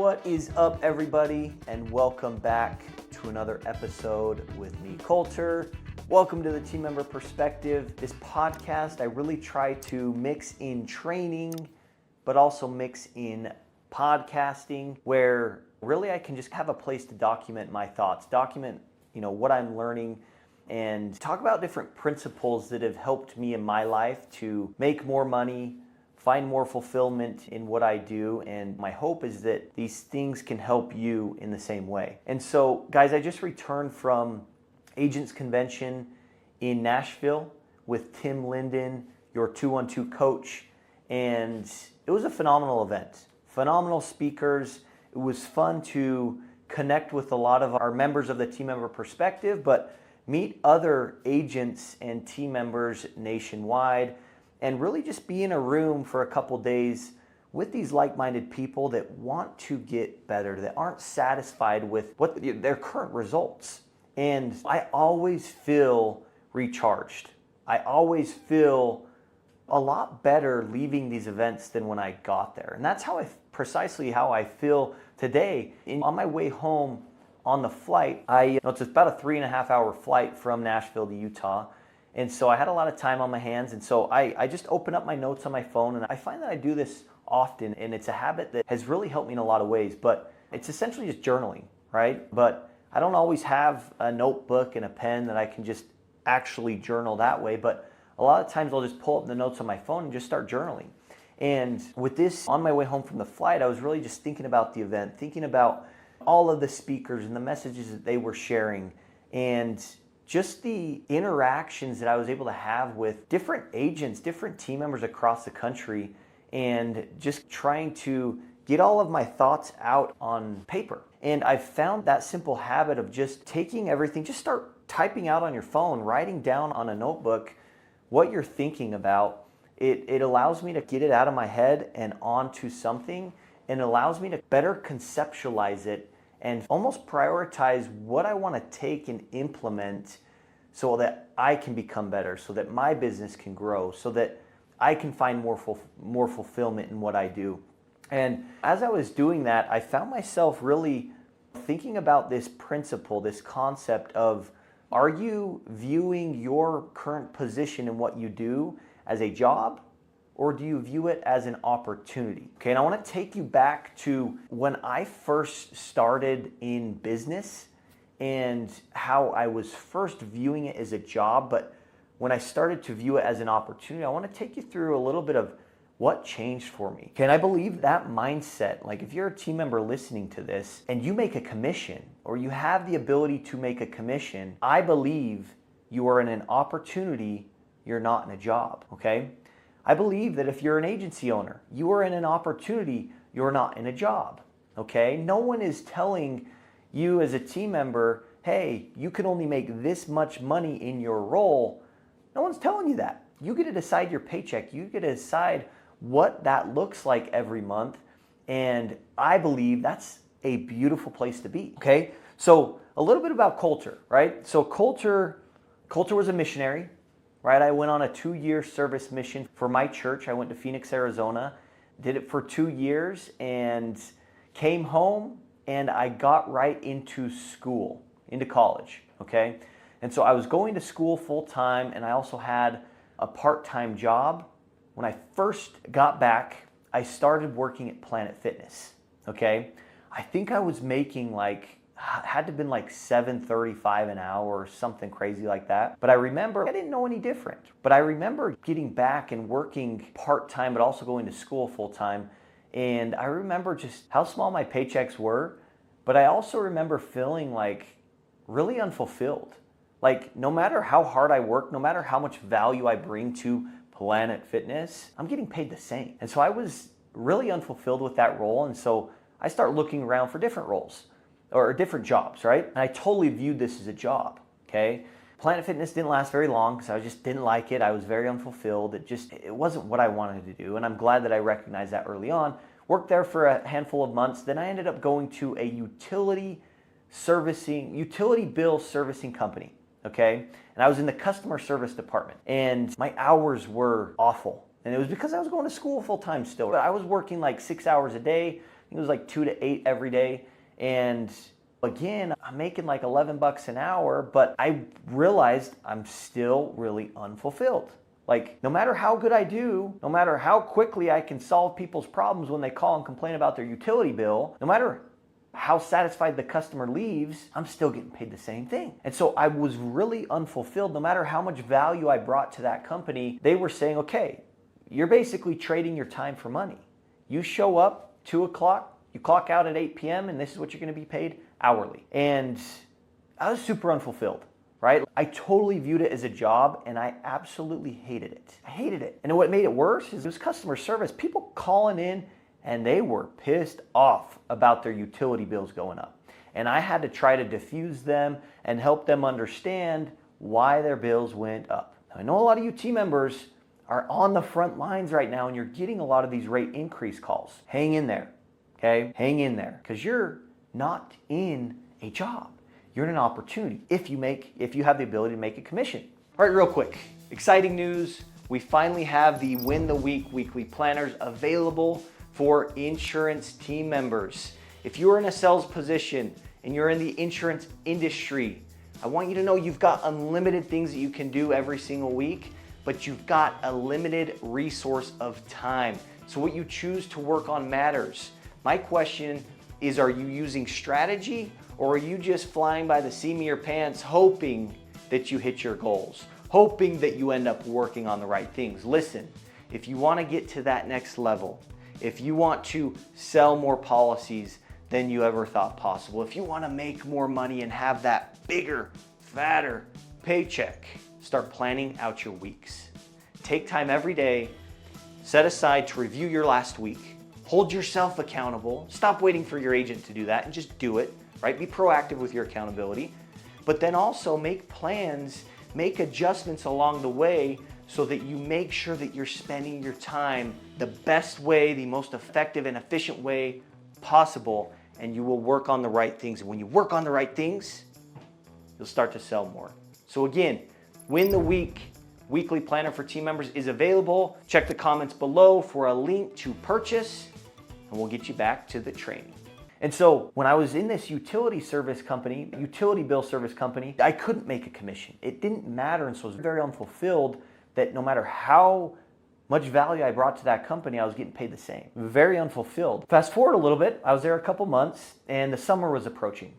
What is up, everybody, and welcome back to another episode with me, Colter. Welcome to the Team Member Perspective. This podcast, I really try to mix in training, but also mix in podcasting, where really I can just have a place to document my thoughts, document, what I'm learning, and talk about different principles that have helped me in my life to make more money, find more fulfillment in what I do, and my hope is that these things can help you in the same way. And so, guys, I just returned from Agents Convention in Nashville with Tim Linden, your 212 coach, and it was a phenomenal event. Phenomenal speakers. It was fun to connect with a lot of our members of the Team Member Perspective, but meet other agents and team members nationwide, and really just be in a room for a couple days with these like-minded people that want to get better, that aren't satisfied with their current results. And I always feel recharged. I always feel a lot better leaving these events than when I got there. And that's precisely how I feel today. On my way home on the flight, it's about a 3.5 hour flight from Nashville to Utah. And so I had a lot of time on my hands, and so I just open up my notes on my phone, and I find that I do this often, and it's a habit that has really helped me in a lot of ways, but it's essentially just journaling, right? But I don't always have a notebook and a pen that I can just actually journal that way, but a lot of times I'll just pull up the notes on my phone and just start journaling. And with this, on my way home from the flight, I was really just thinking about the event, thinking about all of the speakers and the messages that they were sharing, and just the interactions that I was able to have with different agents, different team members across the country, and just trying to get all of my thoughts out on paper. And I've found that simple habit of just taking everything, just start typing out on your phone, writing down on a notebook what you're thinking about. It allows me to get it out of my head and onto something, and allows me to better conceptualize it and almost prioritize what I want to take and implement so that I can become better, so that my business can grow, so that I can find more fulfillment in what I do. And as I was doing that, I found myself really thinking about this principle, this concept of, are you viewing your current position in what you do as a job, or do you view it as an opportunity? Okay, and I want to take you back to when I first started in business and how I was first viewing it as a job, but when I started to view it as an opportunity, I want to take you through a little bit of what changed for me. Okay, and I believe that mindset, like if you're a team member listening to this and you make a commission, or you have the ability to make a commission, I believe you are in an opportunity, you're not in a job, okay? I believe that if you're an agency owner, you are in an opportunity, you're not in a job, okay? No one is telling you as a team member, hey, you can only make this much money in your role. No one's telling you that. You get to decide your paycheck. You get to decide what that looks like every month, and I believe that's a beautiful place to be, okay? So a little bit about Colter, right? So Colter was a missionary, right? I went on a 2-year service mission for my church. I went to Phoenix, Arizona, did it for 2 years, and came home, and I got right into school, into college, okay? And so I was going to school full time, and I also had a part-time job. When I first got back, I started working at Planet Fitness, okay? I think I was making had to have been like $7.35 an hour or something crazy like that. But I remember, I didn't know any different. But I remember getting back and working part-time, but also going to school full-time. And I remember just how small my paychecks were. But I also remember feeling like really unfulfilled. Like no matter how hard I work, no matter how much value I bring to Planet Fitness, I'm getting paid the same. And so I was really unfulfilled with that role. And so I started looking around for different roles or different jobs, right? And I totally viewed this as a job, okay? Planet Fitness didn't last very long because I just didn't like it. I was very unfulfilled. It wasn't what I wanted to do. And I'm glad that I recognized that early on. Worked there for a handful of months. Then I ended up going to a utility bill servicing company, okay? And I was in the customer service department. And my hours were awful. And it was because I was going to school full time still. I was working like 6 hours a day, It was like 2 to 8 every day. And again, I'm making like $11 an hour, but I realized I'm still really unfulfilled. Like, no matter how good I do, no matter how quickly I can solve people's problems when they call and complain about their utility bill, no matter how satisfied the customer leaves, I'm still getting paid the same thing. And so I was really unfulfilled. No matter how much value I brought to that company, they were saying, okay, you're basically trading your time for money. You show up 2 o'clock, you clock out at 8 p.m., and this is what you're going to be paid hourly. And I was super unfulfilled, right? I totally viewed it as a job, and I absolutely hated it. I hated it. And what made it worse is it was customer service. People calling in, and they were pissed off about their utility bills going up. And I had to try to diffuse them and help them understand why their bills went up. Now, I know a lot of you team members are on the front lines right now, and you're getting a lot of these rate increase calls. Hang in there, okay? Hang in there, because you're not in a job. You're in an opportunity if you have the ability to make a commission. All right, real quick, exciting news. We finally have the Win the Week weekly planners available for insurance team members. If you're in a sales position and you're in the insurance industry, I want you to know you've got unlimited things that you can do every single week, but you've got a limited resource of time. So what you choose to work on matters. My question is, are you using strategy, or are you just flying by the seam of your pants hoping that you hit your goals, hoping that you end up working on the right things? Listen, if you want to get to that next level, if you want to sell more policies than you ever thought possible, if you want to make more money and have that bigger, fatter paycheck, start planning out your weeks. Take time every day, set aside to review your last week. Hold yourself accountable. Stop waiting for your agent to do that and just do it, right? Be proactive with your accountability, but then also make plans, make adjustments along the way so that you make sure that you're spending your time the best way, the most effective and efficient way possible, and you will work on the right things. And when you work on the right things, you'll start to sell more. So again, Win the Week weekly planner for team members is available. Check the comments below for a link to purchase, and we'll get you back to the training. And so when I was in this utility bill service company, I couldn't make a commission. It didn't matter, and so I was very unfulfilled that no matter how much value I brought to that company, I was getting paid the same. Very unfulfilled. Fast forward a little bit, I was there a couple months, and the summer was approaching.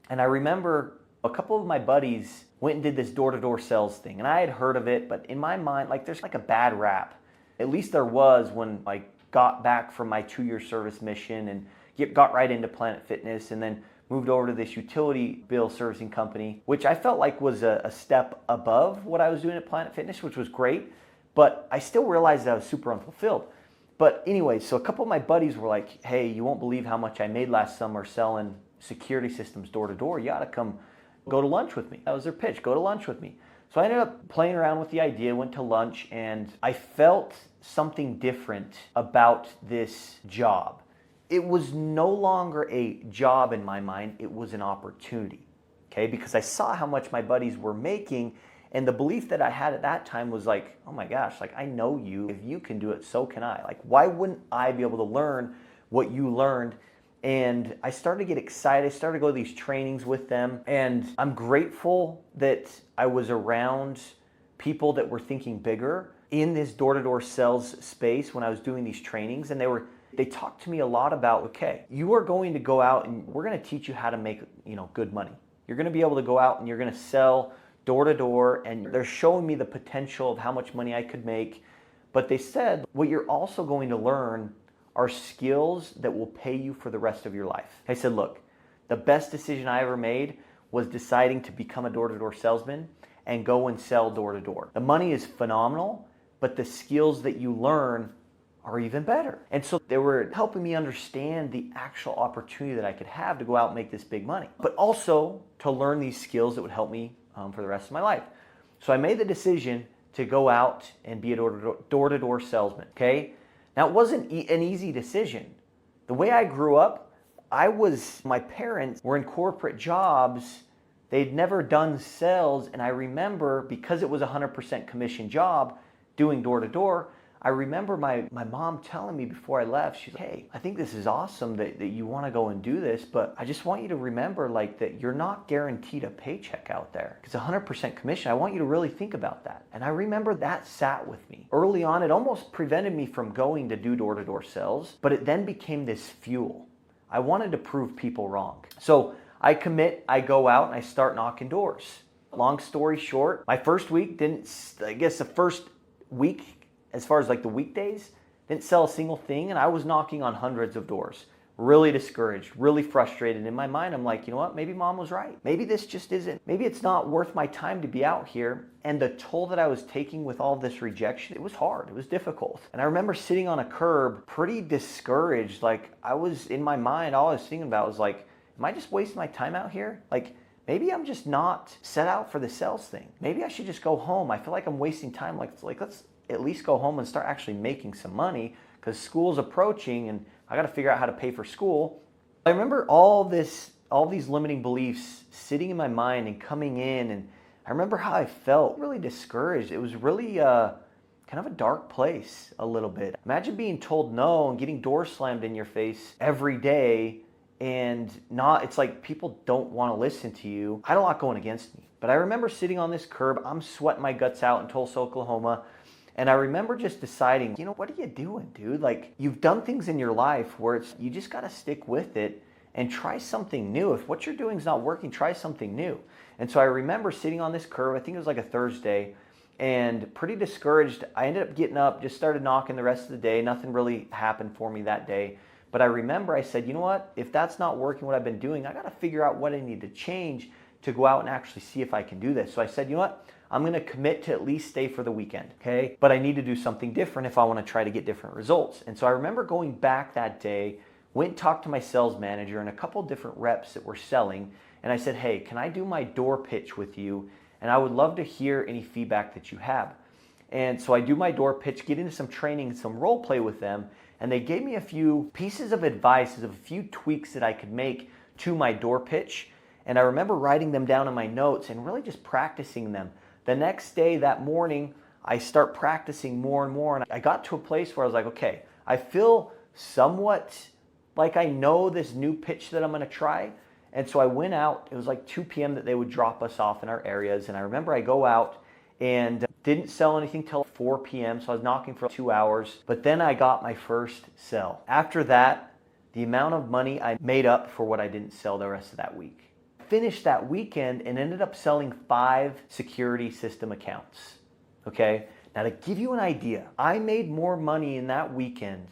And I remember a couple of my buddies went and did this door-to-door sales thing, and I had heard of it, but in my mind, like, there's like a bad rap. At least there was when I got back from my 2-year service mission and got right into Planet Fitness, and then moved over to this utility bill servicing company, which I felt like was a step above what I was doing at Planet Fitness, which was great, but I still realized that I was super unfulfilled. But anyway, so a couple of my buddies were like, hey, you won't believe how much I made last summer selling security systems door to door. You ought to come go to lunch with me. That was their pitch, go to lunch with me. So I ended up playing around with the idea, went to lunch, and I felt something different about this job. It was no longer a job in my mind, it was an opportunity, okay? Because I saw how much my buddies were making, and the belief that I had at that time was like, oh my gosh, like, I know you. If you can do it, so can I. Like, why wouldn't I be able to learn what you learned? And I started to get excited. I started to go to these trainings with them, and I'm grateful that I was around people that were thinking bigger in this door-to-door sales space when I was doing these trainings, and they talked to me a lot about, okay, you are going to go out and we're going to teach you how to make, good money. You're going to be able to go out and you're going to sell door to door, and they're showing me the potential of how much money I could make. But they said, what you're also going to learn are skills that will pay you for the rest of your life. I said, look, the best decision I ever made was deciding to become a door-to-door salesman and go and sell door to door. The money is phenomenal, but the skills that you learn are even better. And so they were helping me understand the actual opportunity that I could have to go out and make this big money, but also to learn these skills that would help me for the rest of my life. So I made the decision to go out and be a door-to-door salesman, okay? Now, it wasn't an easy decision. The way I grew up, my parents were in corporate jobs. They'd never done sales, and I remember, because it was a 100% commission job, doing door-to-door, I remember my mom telling me before I left, she's like, hey, I think this is awesome that you want to go and do this, but I just want you to remember like that you're not guaranteed a paycheck out there. Because 100% commission, I want you to really think about that. And I remember that sat with me. Early on, it almost prevented me from going to do door-to-door sales, but it then became this fuel. I wanted to prove people wrong. So I commit, I go out and I start knocking doors. Long story short, my first week the first week, as far as like the weekdays, didn't sell a single thing, and I was knocking on hundreds of doors. Really discouraged, really frustrated. In my mind, I'm like, you know what? Maybe mom was right. Maybe this just isn't. Maybe it's not worth my time to be out here. And the toll that I was taking with all this rejection, it was hard. It was difficult. And I remember sitting on a curb, pretty discouraged. Like I was in my mind, all I was thinking about was like, am I just wasting my time out here? Like maybe I'm just not set out for the sales thing. Maybe I should just go home. I feel like I'm wasting time. Like let's at least go home and start actually making some money because school's approaching and I got to figure out how to pay for school. I remember all these limiting beliefs sitting in my mind and coming in, and I remember how I felt really discouraged. It was really kind of a dark place a little bit. Imagine being told no and getting doors slammed in your face every day, and it's like people don't want to listen to you. I had a lot going against me. But I remember sitting on this curb, I'm sweating my guts out in Tulsa, Oklahoma. And I remember just deciding, you know, what are you doing, dude? Like, you've done things in your life where you just got to stick with it and try something new. If what you're doing is not working, try something new. And so I remember sitting on this curb, I think it was like a Thursday, and pretty discouraged. I ended up getting up, just started knocking the rest of the day. Nothing really happened for me that day. But I remember I said, you know what? If that's not working, what I've been doing, I got to figure out what I need to change to go out and actually see if I can do this. So I said, you know what? I'm going to commit to at least stay for the weekend, okay? But I need to do something different if I want to try to get different results. And so I remember going back that day, went and talked to my sales manager and a couple different reps that were selling. And I said, hey, can I do my door pitch with you? And I would love to hear any feedback that you have. And so I do my door pitch, get into some training and some role play with them. And they gave me a few pieces of advice, of a few tweaks that I could make to my door pitch. And I remember writing them down in my notes and really just practicing them. The next day, that morning, I start practicing more and more. And I got to a place where I was like, okay, I feel somewhat like I know this new pitch that I'm going to try. And so I went out. It was like 2 p.m. that they would drop us off in our areas. And I remember I go out and didn't sell anything till 4 p.m. So I was knocking for 2 hours. But then I got my first sell. After that, the amount of money I made up for what I didn't sell the rest of that week. Finished that weekend and ended up selling 5 security system accounts. Okay? Now to give you an idea, I made more money in that weekend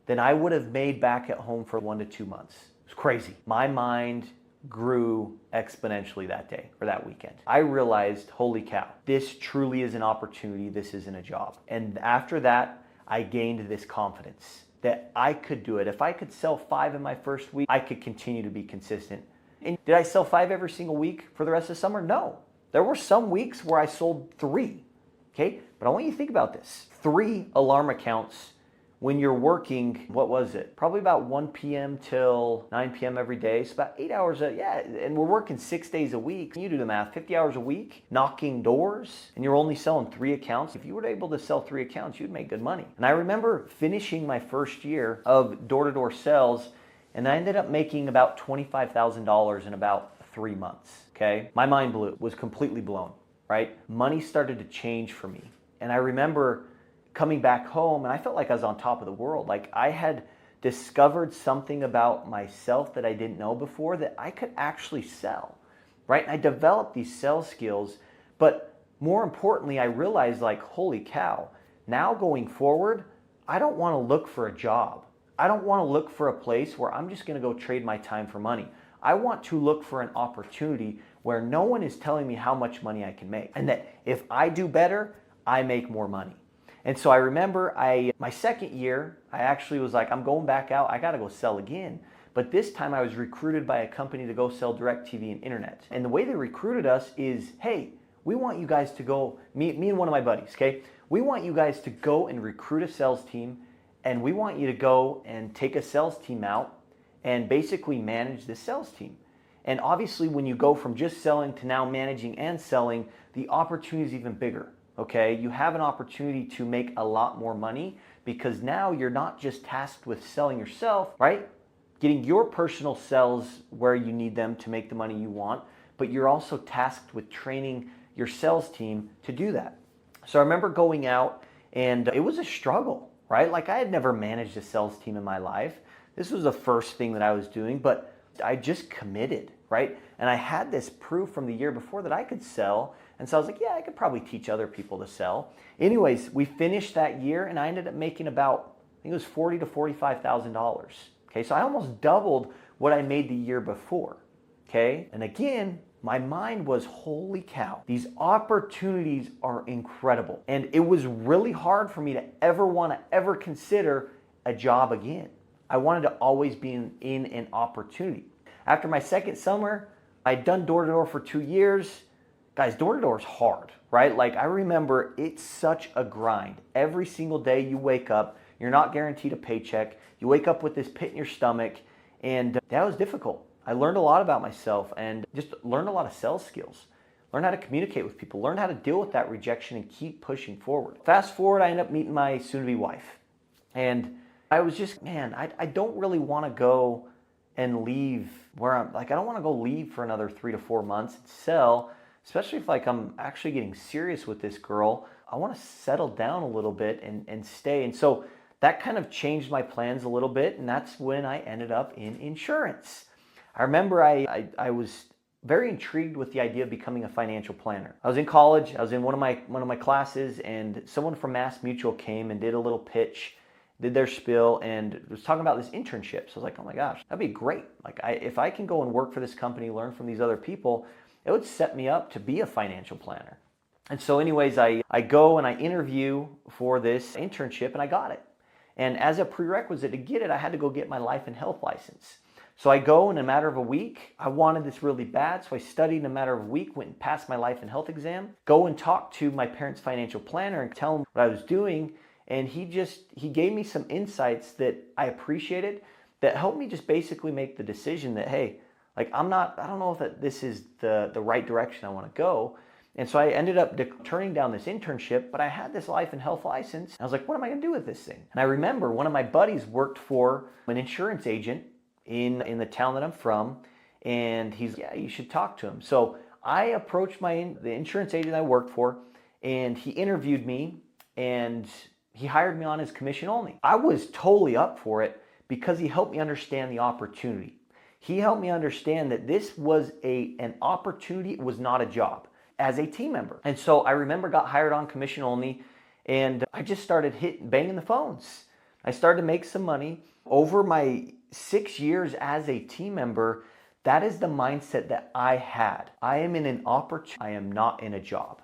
than I would have made back at home for 1 to 2 months. It was crazy. My mind grew exponentially that day or that weekend. I realized, holy cow, this truly is an opportunity. This isn't a job. And after that, I gained this confidence that I could do it. If I could sell 5 in my first week, I could continue to be consistent. And did I sell 5 every single week for the rest of the summer? No. There were some weeks where I sold 3. Okay? But I want you to think about this. 3 alarm accounts when you're working, what was it? Probably about 1 p.m. till 9 p.m. every day. So about 8 hours, and we're working 6 days a week. You do the math, 50 hours a week, knocking doors, and you're only selling 3 accounts. If you were able to sell 3 accounts, you'd make good money. And I remember finishing my first year of door-to-door sales, and I ended up making about $25,000 in about 3 months, okay? My mind was completely blown, right? Money started to change for me. And I remember coming back home and I felt like I was on top of the world. Like I had discovered something about myself that I didn't know before that I could actually sell, right? And I developed these sales skills, but more importantly, I realized like, holy cow, now going forward, I don't want to look for a job. I don't want to look for a place where I'm just going to go trade my time for money. I want to look for an opportunity where no one is telling me how much money I can make. And that if I do better, I make more money. And so I remember my second year, I actually was like, I'm going back out. I got to go sell again. But this time I was recruited by a company to go sell DirecTV and internet. And the way they recruited us is, hey, we want you guys to go, me and one of my buddies, okay? We want you guys to go and recruit a sales team. And we want you to go and take a sales team out and basically manage the sales team. And obviously when you go from just selling to now managing and selling, the opportunity is even bigger. okay? You have an opportunity to make a lot more money because now you're not just tasked with selling yourself, right? Getting your personal sales where you need them to make the money you want, but you're also tasked with training your sales team to do that. So I remember going out and it was a struggle, right? Like I had never managed a sales team in my life. This was the first thing that I was doing, but I just committed, right? And I had this proof from the year before that I could sell. And so I was like, yeah, I could probably teach other people to sell. Anyways, we finished that year and I ended up making about, I think it was $40,000 to $45,000. Okay, so I almost doubled what I made the year before. Okay, and again, my mind was, holy cow, these opportunities are incredible. And it was really hard for me to ever want to ever consider a job again. I wanted to always be in an opportunity. After my second summer, I'd done door-to-door for 2 years. Guys, door-to-door is hard, right? Like I remember it's such a grind. Every single day you wake up, you're not guaranteed a paycheck. You wake up with this pit in your stomach, and that was difficult. I learned a lot about myself and just learned a lot of sales skills. Learn how to communicate with people, learn how to deal with that rejection and keep pushing forward. Fast forward, I end up meeting my soon-to-be wife. And I was just, man, I don't really want to go and leave where I'm, like I don't want to go leave for another 3 to 4 months and sell, especially if like I'm actually getting serious with this girl. I want to settle down a little bit and stay. And so that kind of changed my plans a little bit, and that's when I ended up in insurance. I remember I was very intrigued with the idea of becoming a financial planner. I was in college, I was in one of my classes, and someone from Mass Mutual came and did a little pitch, did their spiel, and was talking about this internship. So I was like, oh my gosh, that'd be great. Like if I can go and work for this company, learn from these other people, it would set me up to be a financial planner. And so anyways, I go and I interview for this internship and I got it. And as a prerequisite to get it, I had to go get my life and health license. So I go in a matter of a week. I wanted this really bad, so I studied in a matter of a week, went and passed my life and health exam, go and talk to my parents' financial planner and tell him what I was doing. And he gave me some insights that I appreciated that helped me just basically make the decision that, hey, like I don't know if this is the right direction I want to go. And so I ended up turning down this internship, but I had this life and health license. And I was like, what am I going to do with this thing? And I remember one of my buddies worked for an insurance agent in the town that I'm from, and he's, yeah, you should talk to him. So I approached the insurance agent I worked for, and he interviewed me, and he hired me on his commission only. I was totally up for it because he helped me understand the opportunity. He helped me understand that this was an opportunity, it was not a job, as a team member. And so I remember got hired on commission only, and I just started banging the phones. I started to make some money. Over my 6 years as a team member, that is the mindset that I had. I am in an opportunity, I am not in a job,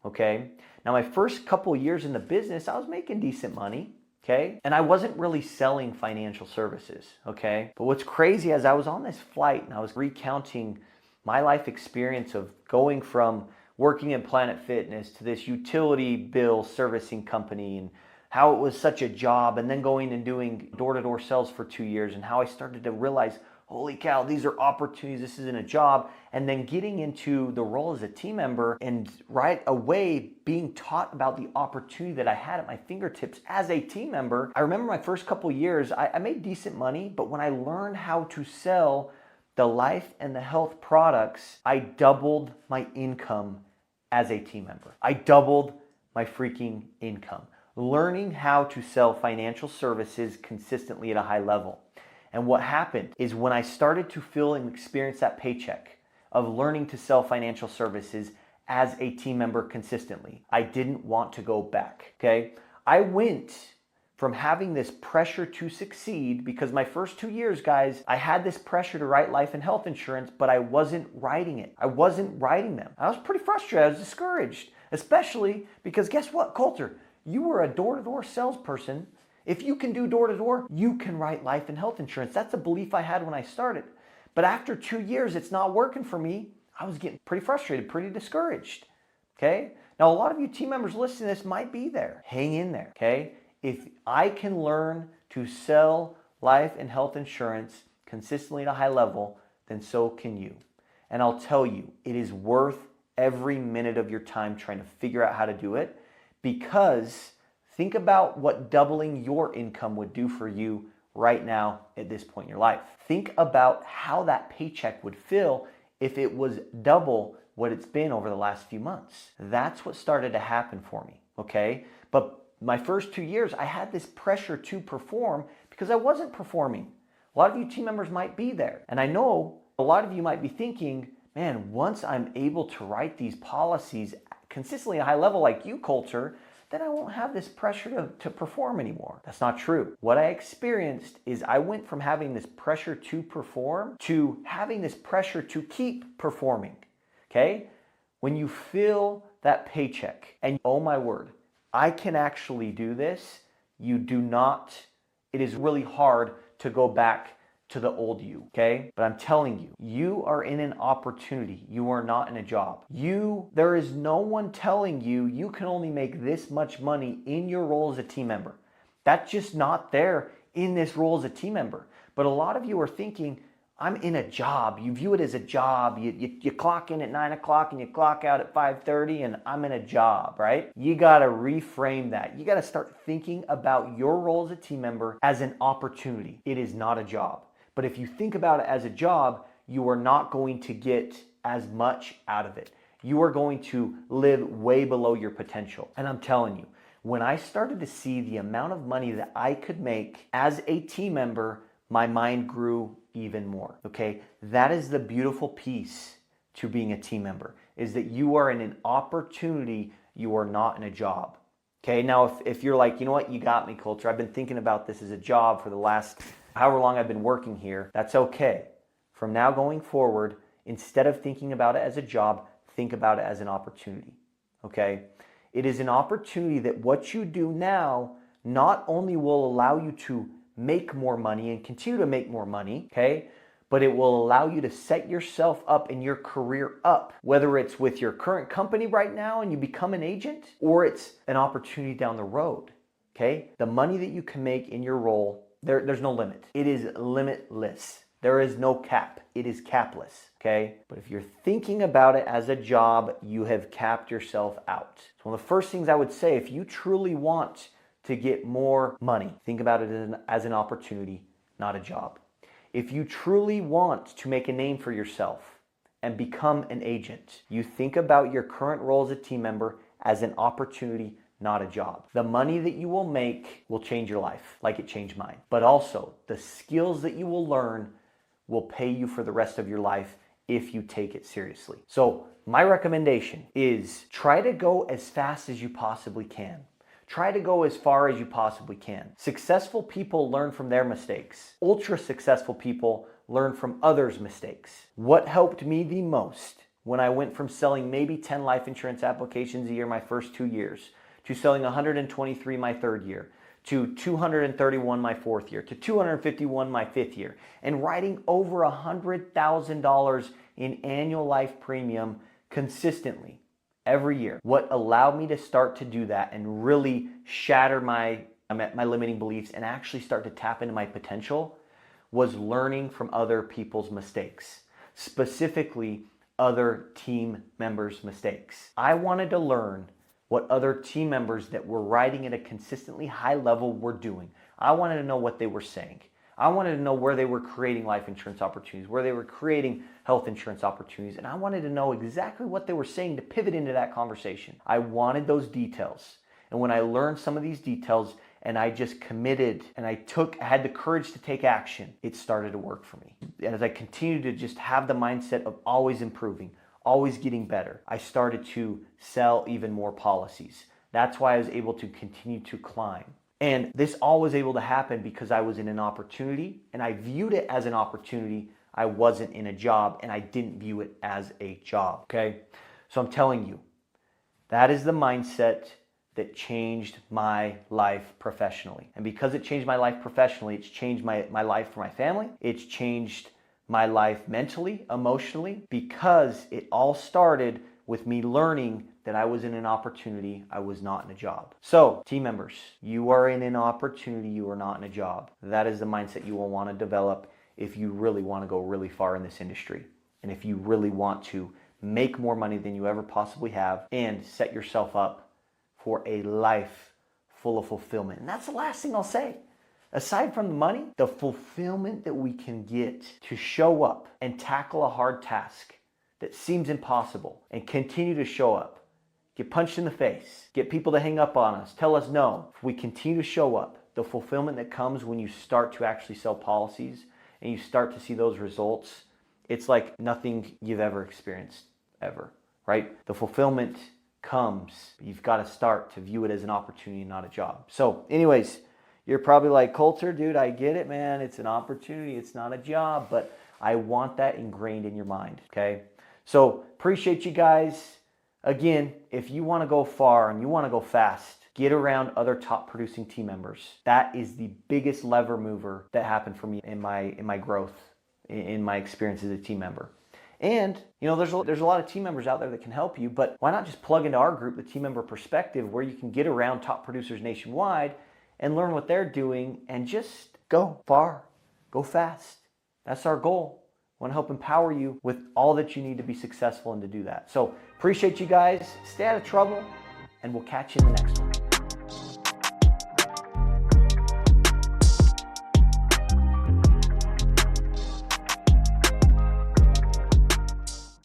okay? Now my first couple of years in the business, I was making decent money, okay? And I wasn't really selling financial services, okay? But what's crazy, as I was on this flight and I was recounting my life experience of going from working in Planet Fitness to this utility bill servicing company, and how it was such a job, and then going and doing door-to-door sales for 2 years, and how I started to realize, holy cow, these are opportunities, this isn't a job, and then getting into the role as a team member and right away being taught about the opportunity that I had at my fingertips as a team member. I remember my first couple years, I made decent money, but when I learned how to sell the life and the health products, I doubled my income as a team member. I doubled my freaking income, learning how to sell financial services consistently at a high level. And what happened is when I started to feel and experience that paycheck of learning to sell financial services as a team member consistently, I didn't want to go back, okay? I went from having this pressure to succeed, because my first 2 years, guys, I had this pressure to write life and health insurance, but I wasn't writing it. I wasn't writing them. I was pretty frustrated. I was discouraged, especially because guess what, Coulter? You were a door-to-door salesperson. If you can do door-to-door, you can write life and health insurance. That's a belief I had when I started. But after 2 years, it's not working for me. I was getting pretty frustrated, pretty discouraged, okay? Now, a lot of you team members listening to this might be there. Hang in there, okay? If I can learn to sell life and health insurance consistently at a high level, then so can you. And I'll tell you, it is worth every minute of your time trying to figure out how to do it, because think about what doubling your income would do for you right now at this point in your life. Think about how that paycheck would feel if it was double what it's been over the last few months. That's what started to happen for me, okay? But my first 2 years, I had this pressure to perform because I wasn't performing. A lot of you team members might be there. And I know a lot of you might be thinking, man, once I'm able to write these policies consistently at a high level like you, Coulter, then I won't have this pressure to perform anymore. That's not true. What I experienced is I went from having this pressure to perform to having this pressure to keep performing, okay? When you feel that paycheck and oh my word, I can actually do this, you do not, it is really hard to go back to the old you, okay? But I'm telling you, you are in an opportunity. You are not in a job. There is no one telling you you can only make this much money in your role as a team member. That's just not there in this role as a team member. But a lot of you are thinking, I'm in a job. You view it as a job. You clock in at 9 o'clock and you clock out at 5:30 and I'm in a job, right? You gotta reframe that. You gotta start thinking about your role as a team member as an opportunity. It is not a job. But if you think about it as a job, you are not going to get as much out of it. You are going to live way below your potential. And I'm telling you, when I started to see the amount of money that I could make as a team member, my mind grew even more, okay? That is the beautiful piece to being a team member, is that you are in an opportunity, you are not in a job. Okay, now if you're like, you know what, you got me, Coulter. I've been thinking about this as a job for the last however long I've been working here. That's okay. From now going forward, instead of thinking about it as a job, think about it as an opportunity. Okay? It is an opportunity that what you do now not only will allow you to make more money and continue to make more money, okay? But it will allow you to set yourself up in your career up, whether it's with your current company right now and you become an agent, or it's an opportunity down the road, okay? The money that you can make in your role, there's no limit. It is limitless. There is no cap. It is capless, okay? But if you're thinking about it as a job, you have capped yourself out. So one of the first things I would say, if you truly want to get more money, think about it as an opportunity, not a job. If you truly want to make a name for yourself and become an agent, you think about your current role as a team member as an opportunity, not a job. The money that you will make will change your life like it changed mine. But also, the skills that you will learn will pay you for the rest of your life if you take it seriously. So my recommendation is try to go as fast as you possibly can. Try to go as far as you possibly can. Successful people learn from their mistakes. Ultra successful people learn from others' mistakes. What helped me the most when I went from selling maybe 10 life insurance applications a year my first 2 years, to selling 123 my third year, to 231 my fourth year, to 251 my fifth year, and writing over $100,000 in annual life premium consistently every year. What allowed me to start to do that and really shatter my limiting beliefs and actually start to tap into my potential was learning from other people's mistakes, specifically other team members' mistakes. I wanted to learn what other team members that were writing at a consistently high level were doing. I wanted to know what they were saying. I wanted to know where they were creating life insurance opportunities, where they were creating health insurance opportunities, and I wanted to know exactly what they were saying to pivot into that conversation. I wanted those details. And when I learned some of these details and I just committed and I had the courage to take action, it started to work for me. And as I continued to just have the mindset of always improving, always getting better, I started to sell even more policies. That's why I was able to continue to climb. And this all was able to happen because I was in an opportunity and I viewed it as an opportunity. I wasn't in a job and I didn't view it as a job, okay? So I'm telling you, that is the mindset that changed my life professionally. And because it changed my life professionally, it's changed my life for my family. It's changed my life mentally, emotionally, because it all started with me learning that I was in an opportunity, I was not in a job. So, team members, you are in an opportunity, you are not in a job. That is the mindset you will want to develop if you really want to go really far in this industry. And if you really want to make more money than you ever possibly have, and set yourself up for a life full of fulfillment. And that's the last thing I'll say. Aside from the money, the fulfillment that we can get to show up and tackle a hard task that seems impossible and continue to show up, get punched in the face, get people to hang up on us, tell us no. If we continue to show up, the fulfillment that comes when you start to actually sell policies and you start to see those results, it's like nothing you've ever experienced ever, right? The fulfillment comes. You've got to start to view it as an opportunity, not a job. So anyways, you're probably like, Colter, dude, I get it, man. It's an opportunity. It's not a job, but I want that ingrained in your mind, okay? So appreciate you guys. Again, if you want to go far and you want to go fast, get around other top producing team members. That is the biggest lever mover that happened for me in my growth, in my experience as a team member. And, there's a lot of team members out there that can help you, but why not just plug into our group, the Team Member Perspective, where you can get around top producers nationwide and learn what they're doing and just go far, go fast. That's our goal. I want to help empower you with all that you need to be successful and to do that. So appreciate you guys. Stay out of trouble, and we'll catch you in the next one.